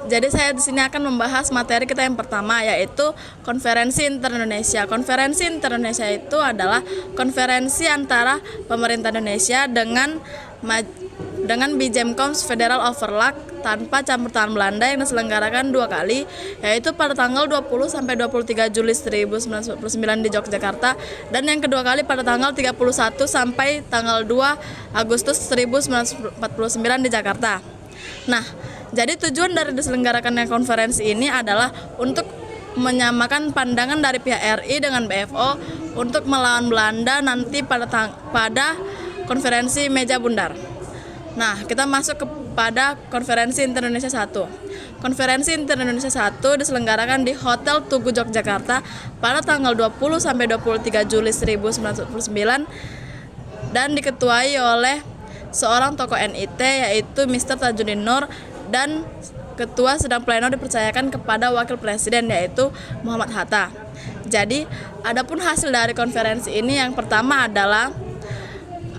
Jadi saya di sini akan membahas materi kita yang pertama, yaitu Konferensi Inter-Indonesia. Konferensi Inter-Indonesia itu adalah konferensi antara pemerintah Indonesia dengan BJMKOMS Federal Overlap tanpa campur tangan Belanda yang diselenggarakan 2 kali, yaitu pada tanggal 20 sampai 23 Juli 1949 di Yogyakarta, dan yang kedua kali pada tanggal 31 sampai tanggal 2 Agustus 1949 di Jakarta. Nah, jadi tujuan dari diselenggarakannya konferensi ini adalah untuk menyamakan pandangan dari pihak RI dengan BFO untuk melawan Belanda nanti pada konferensi meja bundar. Nah, kita masuk kepada Konferensi Inter-Indonesia 1. Konferensi Inter-Indonesia 1 diselenggarakan di Hotel Tugu Yogyakarta pada tanggal 20 sampai 23 Juli 1949 dan diketuai oleh seorang tokoh NIT, yaitu Mr. Tajudin Nur, dan ketua sidang pleno dipercayakan kepada wakil presiden, yaitu Muhammad Hatta. Jadi, adapun hasil dari konferensi ini yang pertama adalah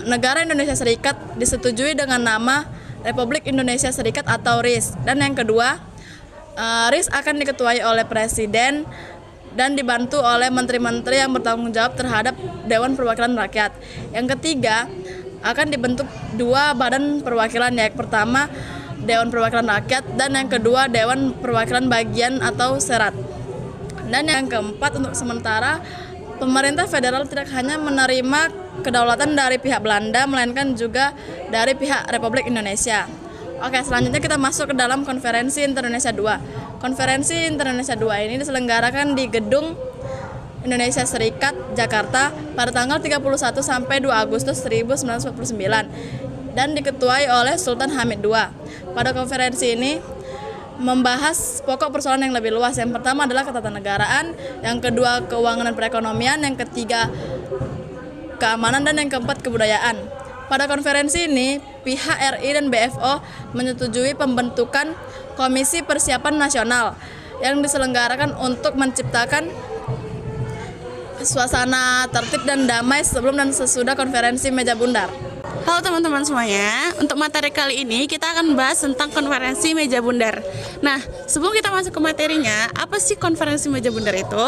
negara Indonesia Serikat disetujui dengan nama Republik Indonesia Serikat atau RIS, dan yang kedua, RIS akan diketuai oleh presiden dan dibantu oleh menteri-menteri yang bertanggung jawab terhadap Dewan Perwakilan Rakyat. Yang ketiga, akan dibentuk 2 badan perwakilan, yaitu pertama Dewan Perwakilan Rakyat dan yang kedua Dewan Perwakilan Bagian atau Serat. Dan yang keempat, untuk sementara pemerintah federal tidak hanya menerima kedaulatan dari pihak Belanda melainkan juga dari pihak Republik Indonesia. Oke, selanjutnya kita masuk ke dalam Konferensi Inter-Indonesia 2. Konferensi Inter-Indonesia 2 ini diselenggarakan di Gedung Indonesia Serikat, Jakarta pada tanggal 31 sampai 2 Agustus 1949 dan diketuai oleh Sultan Hamid II. Pada konferensi ini membahas pokok persoalan yang lebih luas. Yang pertama adalah ketatanegaraan, yang kedua keuangan dan perekonomian, yang ketiga keamanan, dan yang keempat kebudayaan. Pada konferensi ini, pihak RI dan BFO menyetujui pembentukan Komisi Persiapan Nasional yang diselenggarakan untuk menciptakan suasana tertib dan damai sebelum dan sesudah konferensi meja bundar. Halo teman-teman semuanya, untuk materi kali ini kita akan bahas tentang konferensi meja bundar. Nah, sebelum kita masuk ke materinya, apa sih konferensi meja bundar itu?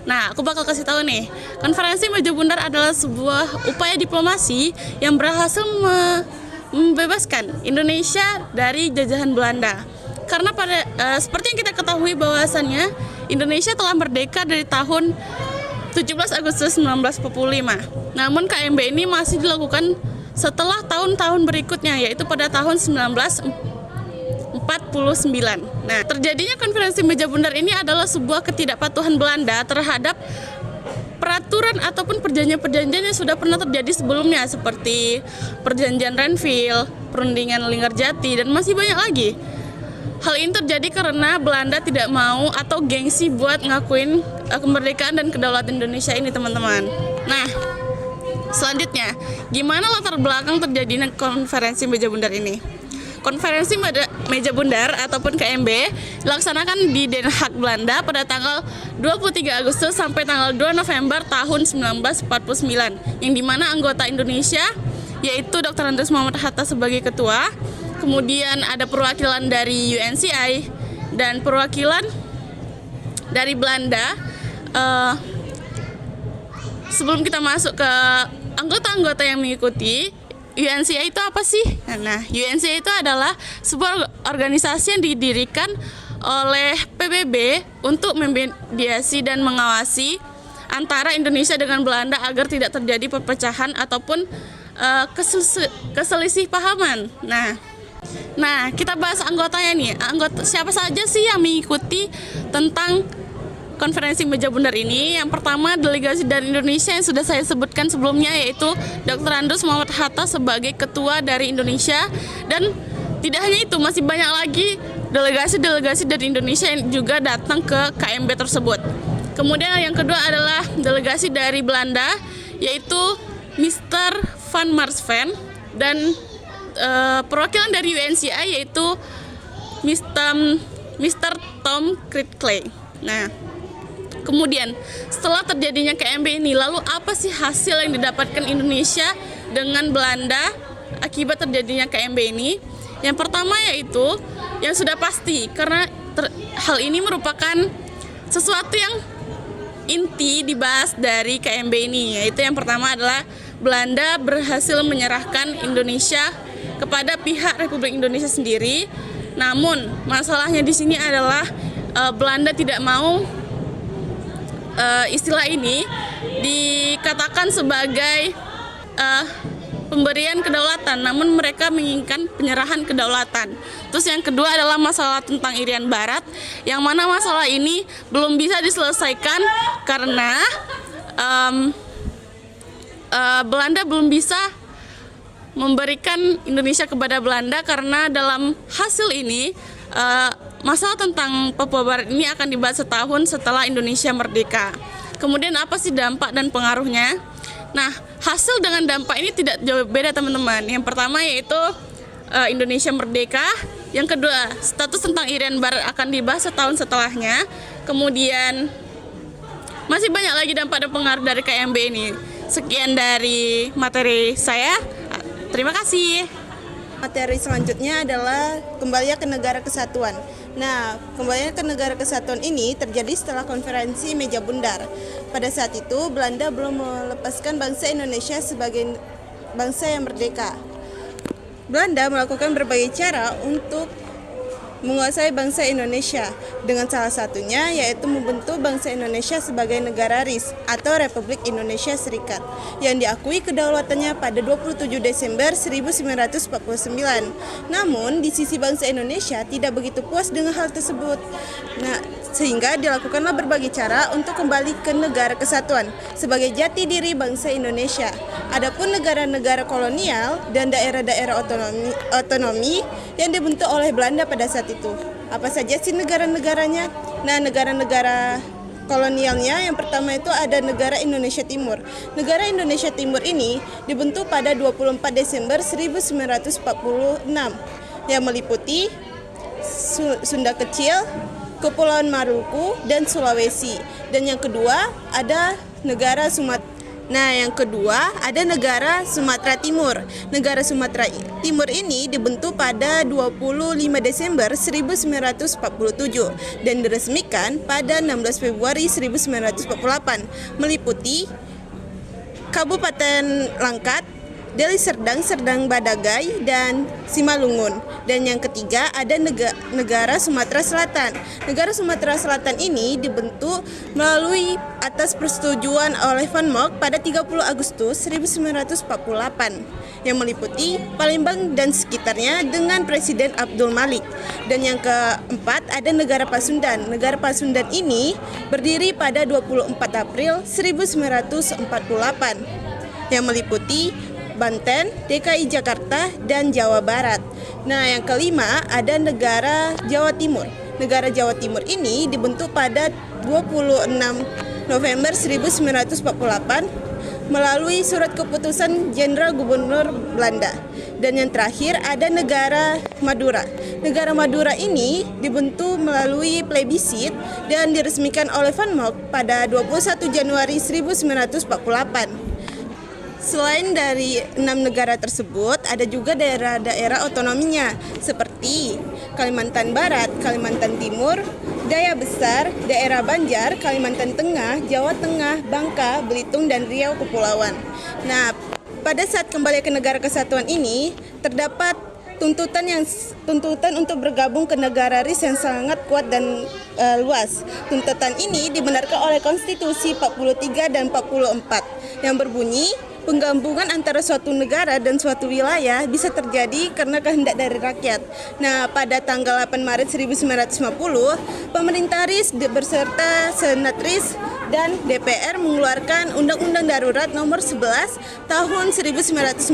Nah, aku bakal kasih tahu nih. Konferensi meja bundar adalah sebuah upaya diplomasi yang berhasil membebaskan Indonesia dari jajahan Belanda. Karena seperti yang kita ketahui bahwasannya Indonesia telah merdeka dari tahun 17 Agustus 1945. Namun KMB ini masih dilakukan setelah tahun-tahun berikutnya, yaitu pada tahun 1949. Nah, terjadinya konferensi meja bundar ini adalah sebuah ketidakpatuhan Belanda terhadap peraturan ataupun perjanjian-perjanjian yang sudah pernah terjadi sebelumnya, seperti perjanjian Renville, perundingan Linggarjati, dan masih banyak lagi. Hal ini terjadi karena Belanda tidak mau atau gengsi buat ngakuin kemerdekaan dan kedaulatan Indonesia ini, teman-teman. Nah, selanjutnya, gimana latar belakang terjadinya konferensi meja bundar ini? Konferensi meja bundar ataupun KMB dilaksanakan di Den Haag, Belanda pada tanggal 23 Agustus sampai tanggal 2 November tahun 1949, yang dimana anggota Indonesia yaitu Dr. Andes Muhammad Hatta sebagai ketua, kemudian ada perwakilan dari UNCI dan perwakilan dari Belanda. Sebelum kita masuk ke anggota-anggota yang mengikuti, UNCI itu apa sih? Nah, UNCI itu adalah sebuah organisasi yang didirikan oleh PBB untuk memediasi dan mengawasi antara Indonesia dengan Belanda agar tidak terjadi perpecahan ataupun keselisih pahaman. Nah, kita bahas anggotanya nih. Siapa saja sih yang mengikuti tentang konferensi meja bundar ini? Yang pertama, delegasi dari Indonesia yang sudah saya sebutkan sebelumnya, yaitu Dr. Andes Muhammad Hatta sebagai ketua dari Indonesia. Dan tidak hanya itu, masih banyak lagi delegasi-delegasi dari Indonesia yang juga datang ke KMB tersebut. Kemudian yang kedua adalah delegasi dari Belanda, yaitu Mr. Van Marsven, dan perwakilan dari UNCI yaitu Mr. Tom Critley. Nah, kemudian setelah terjadinya KMB ini, lalu apa sih hasil yang didapatkan Indonesia dengan Belanda akibat terjadinya KMB ini? Yang pertama yaitu yang sudah pasti, karena hal ini merupakan sesuatu yang inti dibahas dari KMB ini, yaitu yang pertama adalah Belanda berhasil menyerahkan Indonesia kepada pihak Republik Indonesia sendiri. Namun masalahnya di sini adalah Belanda tidak mau istilah ini dikatakan sebagai pemberian kedaulatan, namun mereka menginginkan penyerahan kedaulatan. Terus yang kedua adalah masalah tentang Irian Barat, yang mana masalah ini belum bisa diselesaikan karena Belanda belum bisa memberikan Indonesia kepada Belanda, karena dalam hasil ini masalah tentang Papua Barat ini akan dibahas setahun setelah Indonesia merdeka. Kemudian apa sih dampak dan pengaruhnya? Nah, hasil dengan dampak ini tidak jauh beda teman-teman. Yang pertama yaitu Indonesia merdeka. Yang kedua, status tentang Irian Barat akan dibahas setahun setelahnya. Kemudian masih banyak lagi dampak dan pengaruh dari KMB ini. Sekian dari materi saya. Terima kasih. Materi selanjutnya adalah kembali ke negara kesatuan. Nah, kembali ke negara kesatuan ini terjadi setelah konferensi Meja Bundar. Pada saat itu, Belanda belum melepaskan bangsa Indonesia sebagai bangsa yang merdeka. Belanda melakukan berbagai cara untuk menguasai bangsa Indonesia, dengan salah satunya yaitu membentuk bangsa Indonesia sebagai negara RIS atau Republik Indonesia Serikat yang diakui kedaulatannya pada 27 Desember 1949. Namun di sisi bangsa Indonesia tidak begitu puas dengan hal tersebut. Nah, sehingga dilakukanlah berbagai cara untuk kembali ke negara kesatuan sebagai jati diri bangsa Indonesia. Adapun negara-negara kolonial dan daerah-daerah otonomi yang dibentuk oleh Belanda pada saat itu. Apa saja sih negara-negaranya? Nah, negara-negara kolonialnya yang pertama itu ada negara Indonesia Timur. Negara Indonesia Timur ini dibentuk pada 24 Desember 1946 yang meliputi Sunda Kecil, Kepulauan Maluku, dan Sulawesi. Dan yang kedua ada negara Sumatera Timur. Negara Sumatera Timur ini dibentuk pada 25 Desember 1947 dan diresmikan pada 16 Februari 1948, meliputi Kabupaten Langkat, Deli Serdang, Serdang Badagai, dan Simalungun. Dan yang ketiga ada negara Sumatera Selatan. Negara Sumatera Selatan ini dibentuk melalui atas persetujuan oleh Van Mock pada 30 Agustus 1948 yang meliputi Palembang dan sekitarnya dengan Presiden Abdul Malik. Dan yang keempat ada negara Pasundan. Negara Pasundan ini berdiri pada 24 April 1948 yang meliputi Banten, DKI Jakarta, dan Jawa Barat. Nah, yang kelima ada negara Jawa Timur. Negara Jawa Timur ini dibentuk pada 26 November 1948 melalui surat keputusan Jenderal Gubernur Belanda. Dan yang terakhir ada negara Madura. Negara Madura ini dibentuk melalui plebisit dan diresmikan oleh Van Mock pada 21 Januari 1948. Selain dari 6 negara tersebut, ada juga daerah-daerah otonominya seperti Kalimantan Barat, Kalimantan Timur, Jaya Besar, daerah Banjar, Kalimantan Tengah, Jawa Tengah, Bangka, Belitung, dan Riau Kepulauan. Nah, pada saat kembali ke negara kesatuan ini, terdapat tuntutan untuk bergabung ke negara RIS yang sangat kuat dan luas. Tuntutan ini dibenarkan oleh Konstitusi 43 dan 44 yang berbunyi penggabungan antara suatu negara dan suatu wilayah bisa terjadi karena kehendak dari rakyat. Nah, pada tanggal 8 Maret 1950, pemerintah RIS beserta Senat RIS dan DPR mengeluarkan Undang-Undang Darurat Nomor 11 Tahun 1950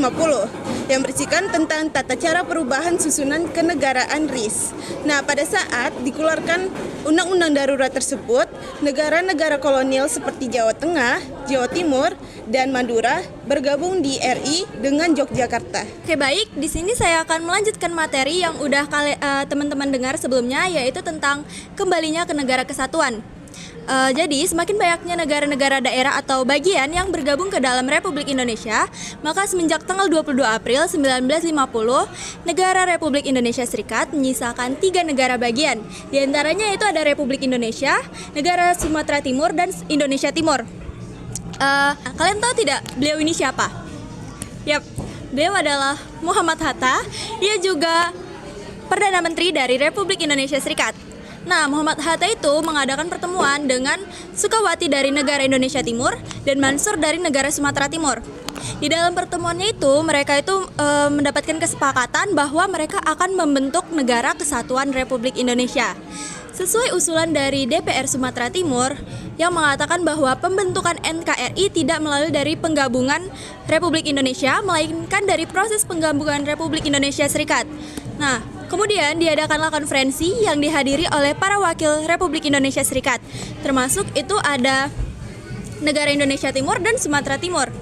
yang berisikan tentang tata cara perubahan susunan kenegaraan RIS. Nah, pada saat dikeluarkan Undang-Undang Darurat tersebut, negara-negara kolonial seperti Jawa Tengah, Jawa Timur, dan Madura bergabung di RI dengan Yogyakarta. Oke, baik, di sini saya akan melanjutkan materi yang udah teman-teman dengar sebelumnya, yaitu tentang kembalinya ke negara kesatuan. Jadi, semakin banyaknya negara-negara daerah atau bagian yang bergabung ke dalam Republik Indonesia, maka semenjak tanggal 22 April 1950, negara Republik Indonesia Serikat menyisakan 3 negara bagian. Di antaranya itu ada Republik Indonesia, negara Sumatera Timur, dan Indonesia Timur. Kalian tahu tidak beliau ini siapa? Yap, beliau adalah Muhammad Hatta. Ia juga Perdana Menteri dari Republik Indonesia Serikat. Nah, Muhammad Hatta itu mengadakan pertemuan dengan Sukawati dari negara Indonesia Timur dan Mansur dari negara Sumatera Timur. Di dalam pertemuannya itu, mereka itu mendapatkan kesepakatan bahwa mereka akan membentuk Negara Kesatuan Republik Indonesia. Sesuai usulan dari DPR Sumatera Timur yang mengatakan bahwa pembentukan NKRI tidak melalui dari penggabungan Republik Indonesia, melainkan dari proses penggabungan Republik Indonesia Serikat. Nah, kemudian diadakanlah konferensi yang dihadiri oleh para wakil Republik Indonesia Serikat, termasuk itu ada negara Indonesia Timur dan Sumatera Timur.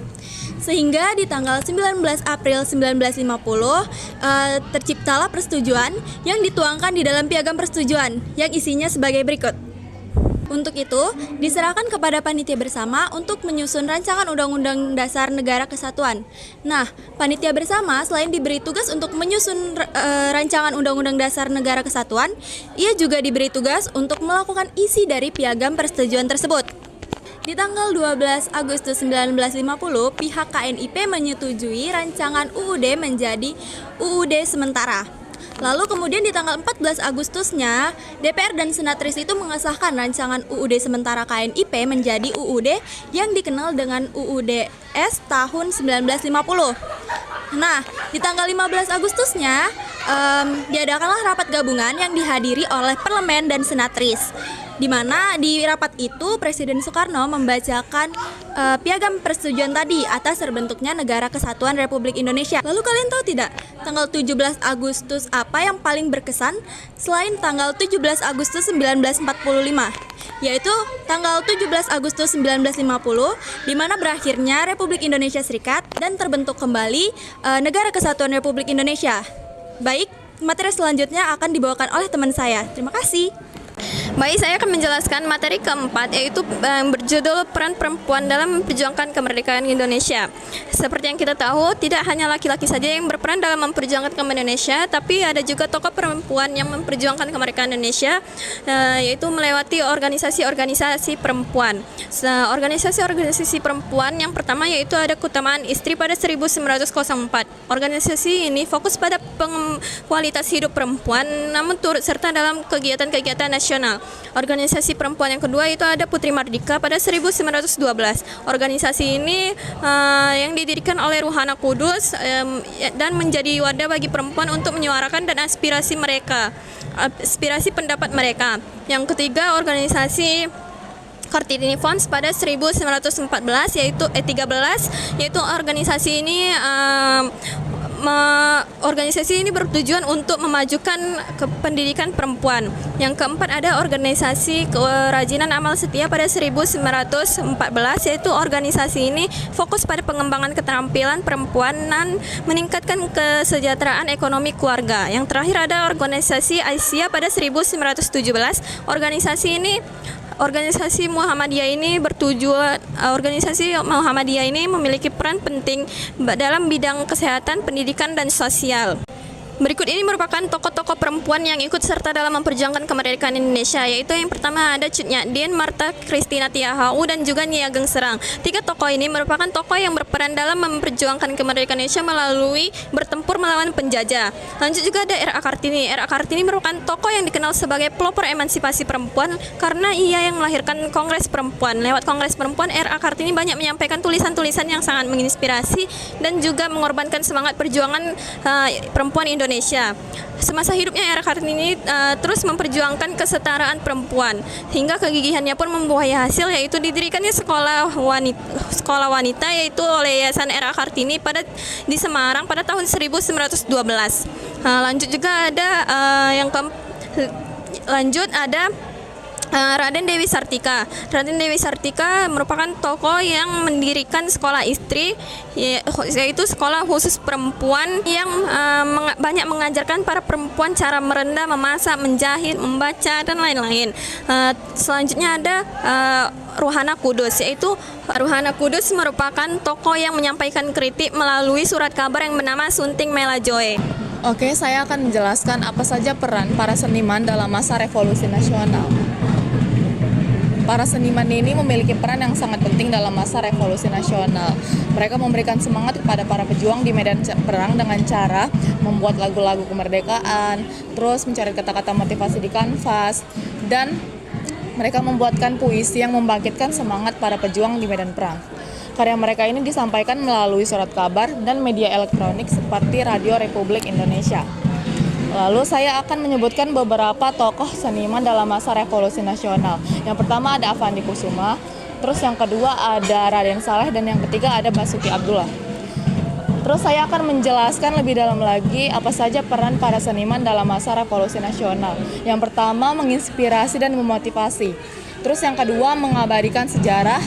Sehingga di tanggal 19 April 1950 terciptalah persetujuan yang dituangkan di dalam piagam persetujuan yang isinya sebagai berikut. Untuk itu, diserahkan kepada panitia bersama untuk menyusun rancangan Undang-Undang Dasar Negara Kesatuan. Nah, panitia bersama selain diberi tugas untuk menyusun rancangan Undang-Undang Dasar Negara Kesatuan, ia juga diberi tugas untuk melakukan isi dari piagam persetujuan tersebut. Di tanggal 12 Agustus 1950, pihak KNIP menyetujui rancangan UUD menjadi UUD sementara. Lalu kemudian di tanggal 14 Agustusnya, DPR dan Senatris itu mengesahkan rancangan UUD sementara KNIP menjadi UUD yang dikenal dengan UUD S tahun 1950. Nah, di tanggal 15 Agustusnya, diadakanlah rapat gabungan yang dihadiri oleh Parlemen dan Senatris, di mana di rapat itu Presiden Soekarno membacakan piagam persetujuan tadi atas terbentuknya Negara Kesatuan Republik Indonesia. Lalu kalian tahu tidak, tanggal 17 Agustus apa yang paling berkesan selain tanggal 17 Agustus 1945? Yaitu tanggal 17 Agustus 1950, di mana berakhirnya Republik Indonesia Serikat dan terbentuk kembali Negara Kesatuan Republik Indonesia. Baik, materi selanjutnya akan dibawakan oleh teman saya. Terima kasih. Baik, saya akan menjelaskan materi keempat, yaitu berjudul Peran Perempuan dalam Memperjuangkan Kemerdekaan Indonesia. Seperti yang kita tahu, tidak hanya laki-laki saja yang berperan dalam memperjuangkan kemerdekaan Indonesia, tapi ada juga tokoh perempuan yang memperjuangkan kemerdekaan Indonesia, yaitu melewati organisasi-organisasi perempuan. Organisasi-organisasi perempuan yang pertama yaitu ada Keutamaan Istri pada 1904. Organisasi ini fokus pada kualitas hidup perempuan, namun turut serta dalam kegiatan-kegiatan nasional. Organisasi perempuan yang kedua itu ada Putri Mardika pada 1912. Organisasi ini yang didirikan oleh Ruhana Kudus dan menjadi wadah bagi perempuan untuk menyuarakan dan aspirasi mereka, aspirasi pendapat mereka. Yang ketiga, organisasi Kartini Fonds pada 1914 yaitu organisasi ini organisasi ini bertujuan untuk memajukan pendidikan perempuan. Yang keempat ada organisasi Kerajinan Amal Setia pada 1914, yaitu organisasi ini fokus pada pengembangan keterampilan perempuan dan meningkatkan kesejahteraan ekonomi keluarga. Yang terakhir ada organisasi Aisyah pada 1917. Organisasi Muhammadiyah ini memiliki peran penting dalam bidang kesehatan, pendidikan, dan sosial. Berikut ini merupakan tokoh-tokoh perempuan yang ikut serta dalam memperjuangkan kemerdekaan Indonesia, yaitu yang pertama ada Cut Nyak-Dien, Martha Christina Tiahau, dan juga Nyi Ageng Serang. Tiga tokoh ini merupakan tokoh yang berperan dalam memperjuangkan kemerdekaan Indonesia melalui bertempur melawan penjajah. Lanjut juga ada R.A. Kartini. R.A. Kartini merupakan tokoh yang dikenal sebagai pelopor emansipasi perempuan karena ia yang melahirkan Kongres Perempuan. Lewat Kongres Perempuan, R.A. Kartini banyak menyampaikan tulisan-tulisan yang sangat menginspirasi dan juga mengorbankan semangat perjuangan perempuan Indonesia. Semasa hidupnya R.A. Kartini terus memperjuangkan kesetaraan perempuan hingga kegigihannya pun membuahai hasil, yaitu didirikannya sekolah wanita yaitu oleh Yayasan R.A. Kartini di Semarang pada tahun 1912. Lanjut juga ada Raden Dewi Sartika. Raden Dewi Sartika merupakan tokoh yang mendirikan sekolah istri, yaitu sekolah khusus perempuan yang banyak mengajarkan para perempuan cara merendam, memasak, menjahit, membaca, dan lain-lain. Selanjutnya ada Ruhana Kudus, yaitu Ruhana Kudus merupakan tokoh yang menyampaikan kritik melalui surat kabar yang bernama Sunting Melajoe. Oke, saya akan menjelaskan apa saja peran para seniman dalam masa revolusi nasional. Para seniman ini memiliki peran yang sangat penting dalam masa revolusi nasional. Mereka memberikan semangat kepada para pejuang di medan perang dengan cara membuat lagu-lagu kemerdekaan, terus mencari kata-kata motivasi di kanvas, dan mereka membuatkan puisi yang membangkitkan semangat para pejuang di medan perang. Karya mereka ini disampaikan melalui surat kabar dan media elektronik seperti Radio Republik Indonesia. Lalu saya akan menyebutkan beberapa tokoh seniman dalam masa revolusi nasional. Yang pertama ada Avandi Kusuma, terus yang kedua ada Raden Saleh, dan yang ketiga ada Basuki Abdullah. Terus saya akan menjelaskan lebih dalam lagi apa saja peran para seniman dalam masa revolusi nasional. Yang pertama menginspirasi dan memotivasi. Terus yang kedua mengabadikan sejarah.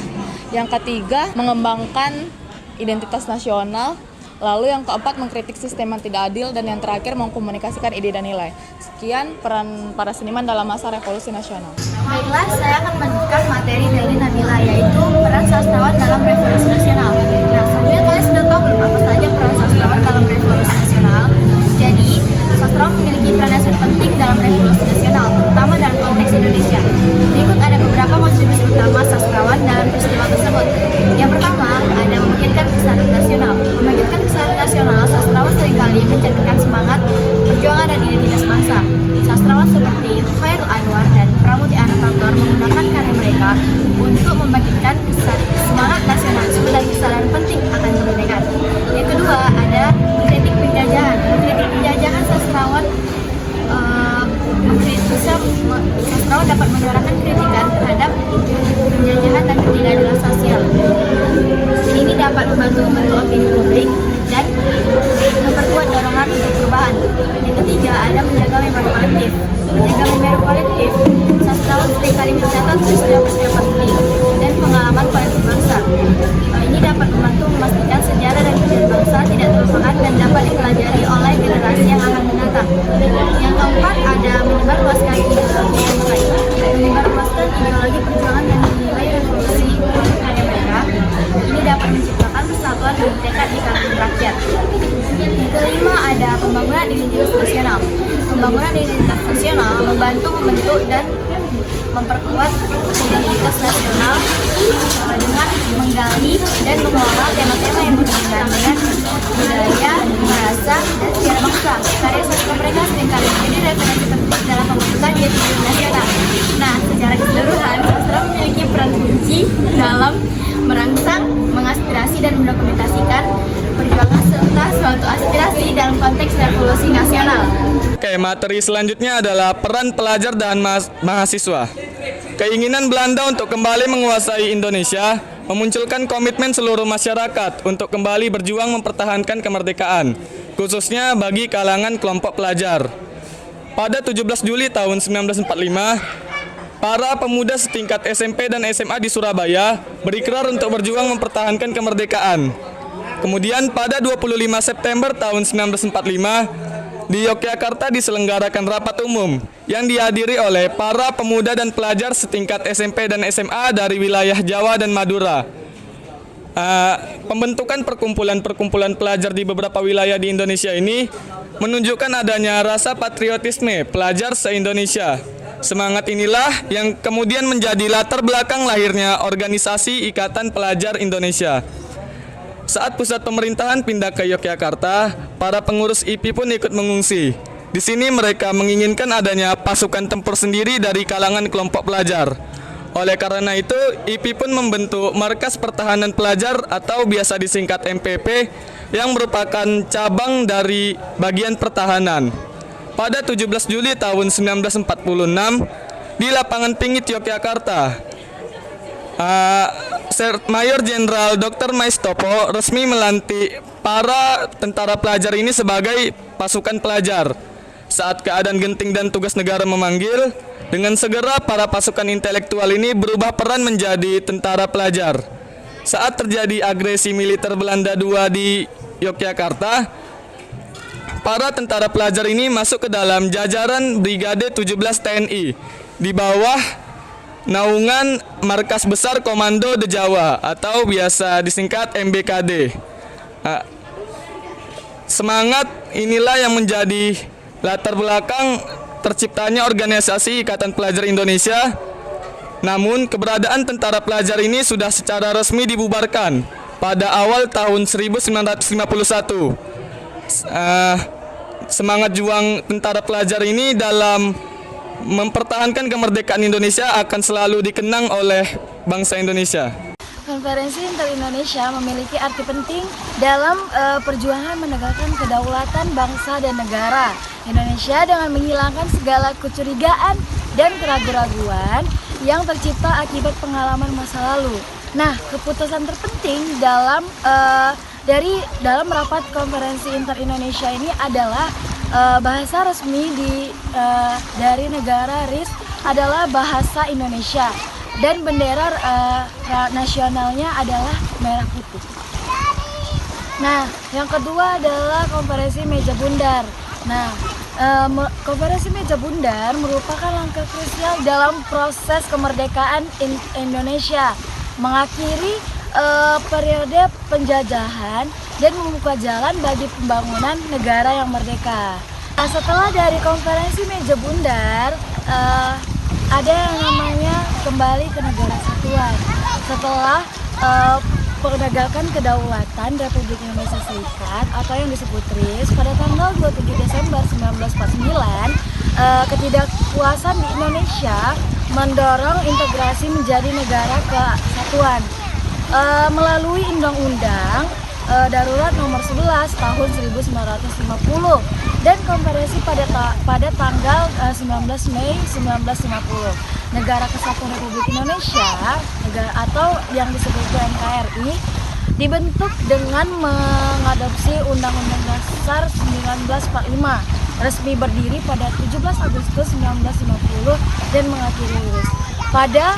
Yang ketiga mengembangkan identitas nasional. Lalu yang keempat mengkritik sistem yang tidak adil, dan yang terakhir mengkomunikasikan ide dan nilai. Sekian peran para seniman dalam masa revolusi nasional. Baiklah, saya akan melanjutkan materi dari Nabila, yaitu peran sastrawan dalam revolusi nasional. Nah, sebenarnya kalian sudah tahu belum apa saja peran sastrawan dalam revolusi nasional? Jadi, sastrawan memiliki peran yang sangat penting dalam revolusi nasional, terutama dalam konteks Indonesia. Berikut ada beberapa kontribusi utama sastrawan dalam peristiwa tersebut. Yang pertama, ada membangkitkan kesadaran nasional. Membangkitkan kesadaran nasional, sastrawan seringkali mencerminkan semangat perjuangan dan identitas bangsa. Sastrawan seperti Khairul Anwar dan Pramudia Anantatur menggunakan karya mereka untuk membangkitkan semangat nasionalisme dan kesadaran penting akan kemerdekaan. Yang kedua, ada mengkritik penjajahan. Mengkritik penjajahan, sastrawan sastrawan dapat menyuarakan kritikan terhadap penjajahan dan ketidakadilan sosial. Ini dapat membantu opini publik dan memperkuat dorongan untuk perubahan. Yang ketiga, ada menjaga memori kolektif. Menjaga memori kolektif, sastrawan seringkali mencatat peristiwa-peristiwa penting dan pengalaman kolektif bangsa. Ini dapat membantu memastikan sejarah dan budaya bangsa tidak terlupakan dan dapat dipelajari oleh generasi yang akan mendatang. Yang keempat, ada menyebarluaskan ideologi yang baik. Menyebarluaskan ideologi perjuangan dan nilai revolusi karya mereka. Ini dapat menciptakan persatuan dan tekad di kalangan rakyat. Yang kelima, ada pembangunan identitas nasional. Pembangunan identitas nasional membantu membentuk dan memperkuat identitas nasional dengan menggali dan mengelola tema-tema yang berhubungan dengan budaya, bahasa, dan sejarah bangsa. Karya sastra mereka seringkali menjadi referensi penting dalam pembentukan identitas nasional. Nah, secara keseluruhan, sastra memiliki peran kunci dalam merangsang, mengaspirasi, dan mendokumentasikan perjuangan serta suatu aspirasi dalam konteks revolusi nasional. Oke, materi selanjutnya adalah peran pelajar dan mahasiswa. Keinginan Belanda untuk kembali menguasai Indonesia memunculkan komitmen seluruh masyarakat untuk kembali berjuang mempertahankan kemerdekaan, khususnya bagi kalangan kelompok pelajar. Pada 17 Juli tahun 1945, para pemuda setingkat SMP dan SMA di Surabaya berikrar untuk berjuang mempertahankan kemerdekaan. Kemudian pada 25 September tahun 1945, di Yogyakarta diselenggarakan rapat umum yang dihadiri oleh para pemuda dan pelajar setingkat SMP dan SMA dari wilayah Jawa dan Madura. Pembentukan perkumpulan-perkumpulan pelajar di beberapa wilayah di Indonesia ini menunjukkan adanya rasa patriotisme pelajar se-Indonesia. Semangat inilah yang kemudian menjadi latar belakang lahirnya organisasi Ikatan Pelajar Indonesia. Saat pusat pemerintahan pindah ke Yogyakarta, para pengurus IP pun ikut mengungsi. Di sini mereka menginginkan adanya pasukan tempur sendiri dari kalangan kelompok pelajar. Oleh karena itu, IP pun membentuk Markas Pertahanan Pelajar atau biasa disingkat MPP yang merupakan cabang dari bagian pertahanan. Pada 17 Juli tahun 1946 di lapangan Pingit Yogyakarta, Mayor Jenderal Dr. Maistopo resmi melantik para tentara pelajar ini sebagai pasukan pelajar. Saat keadaan genting dan tugas negara memanggil, Dengan segera para pasukan intelektual ini berubah peran menjadi tentara pelajar. Saat terjadi agresi militer Belanda II di Yogyakarta, para tentara pelajar ini masuk ke dalam jajaran Brigade 17 TNI di bawah naungan Markas Besar Komando de Jawa atau biasa disingkat MBKD. Semangat inilah yang menjadi latar belakang terciptanya organisasi Ikatan Pelajar Indonesia. Namun keberadaan tentara pelajar ini sudah secara resmi dibubarkan pada awal tahun 1951. Semangat juang tentara pelajar ini dalam mempertahankan kemerdekaan Indonesia akan selalu dikenang oleh bangsa Indonesia. Konferensi Inter-Indonesia memiliki arti penting dalam perjuangan menegakkan kedaulatan bangsa dan negara Indonesia dengan menghilangkan segala kecurigaan dan keraguan-raguan yang tercipta akibat pengalaman masa lalu. Nah, keputusan terpenting dalam rapat konferensi Inter-Indonesia ini adalah bahasa resmi dari negara RIS adalah bahasa Indonesia. Dan bendera nasionalnya adalah merah putih. Nah, yang kedua adalah konferensi meja bundar. Nah, konferensi meja bundar merupakan langkah krusial dalam proses kemerdekaan Indonesia, mengakhiri periode penjajahan dan membuka jalan bagi pembangunan negara yang merdeka. Nah, setelah dari konferensi meja bundar, ada yang namanya kembali ke negara kesatuan. Setelah penegakan kedaulatan Republik Indonesia Serikat atau yang disebut RIS pada tanggal 27 Desember 1949, ketidakpuasan di Indonesia mendorong integrasi menjadi negara kesatuan melalui Undang-Undang Darurat Nomor 11 Tahun 1950 dan konferensi pada tanggal 19 Mei 1950. Negara Kesatuan Republik Indonesia atau yang disebut NKRI dibentuk dengan mengadopsi Undang-Undang Dasar 1945, resmi berdiri pada 17 Agustus 1950 dan mengakhiri RIS. Pada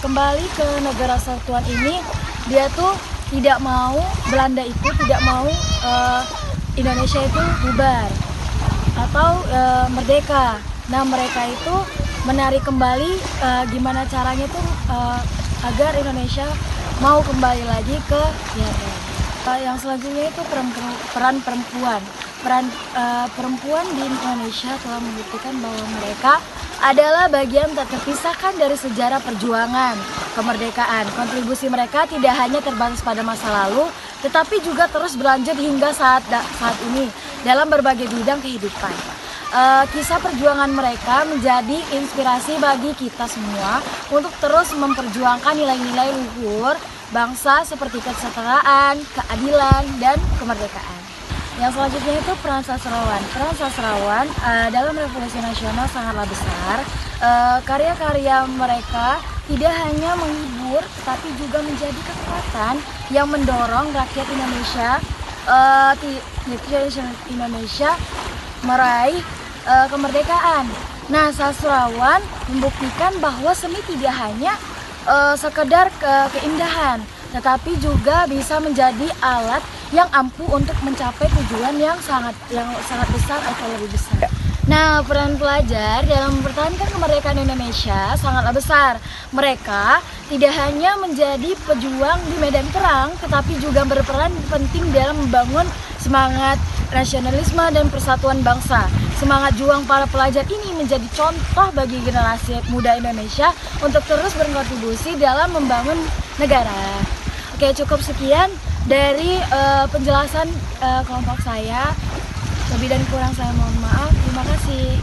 kembali ke negara kesatuan ini, dia tuh tidak mau, Belanda itu tidak mau Indonesia itu bubar atau merdeka. Nah, mereka itu menarik kembali gimana caranya tuh agar Indonesia mau kembali lagi ke Tiongkok. Yang selanjutnya itu peran perempuan. Peran perempuan di Indonesia telah membuktikan bahwa mereka adalah bagian tak terpisahkan dari sejarah perjuangan kemerdekaan. Kontribusi mereka tidak hanya terbatas pada masa lalu, tetapi juga terus berlanjut hingga saat ini dalam berbagai bidang kehidupan. Kisah perjuangan mereka menjadi inspirasi bagi kita semua untuk terus memperjuangkan nilai-nilai luhur bangsa seperti kesetaraan, keadilan, dan kemerdekaan. Yang selanjutnya itu peran sastrawan. Peran sastrawan dalam revolusi nasional sangatlah besar. Karya-karya mereka tidak hanya menghibur, tetapi juga menjadi kekuatan yang mendorong rakyat Indonesia meraih kemerdekaan. Nah, sastrawan membuktikan bahwa seni tidak hanya sekedar keindahan, tetapi juga bisa menjadi alat yang ampuh untuk mencapai tujuan yang sangat besar atau lebih besar. Nah, peran pelajar dalam mempertahankan kemerdekaan Indonesia sangatlah besar. Mereka tidak hanya menjadi pejuang di medan perang, tetapi juga berperan penting dalam membangun semangat nasionalisme dan persatuan bangsa. Semangat juang para pelajar ini menjadi contoh bagi generasi muda Indonesia untuk terus berkontribusi dalam membangun negara. Oke, cukup sekian dari penjelasan kelompok saya. Lebih dan kurang saya mohon maaf. Terima kasih.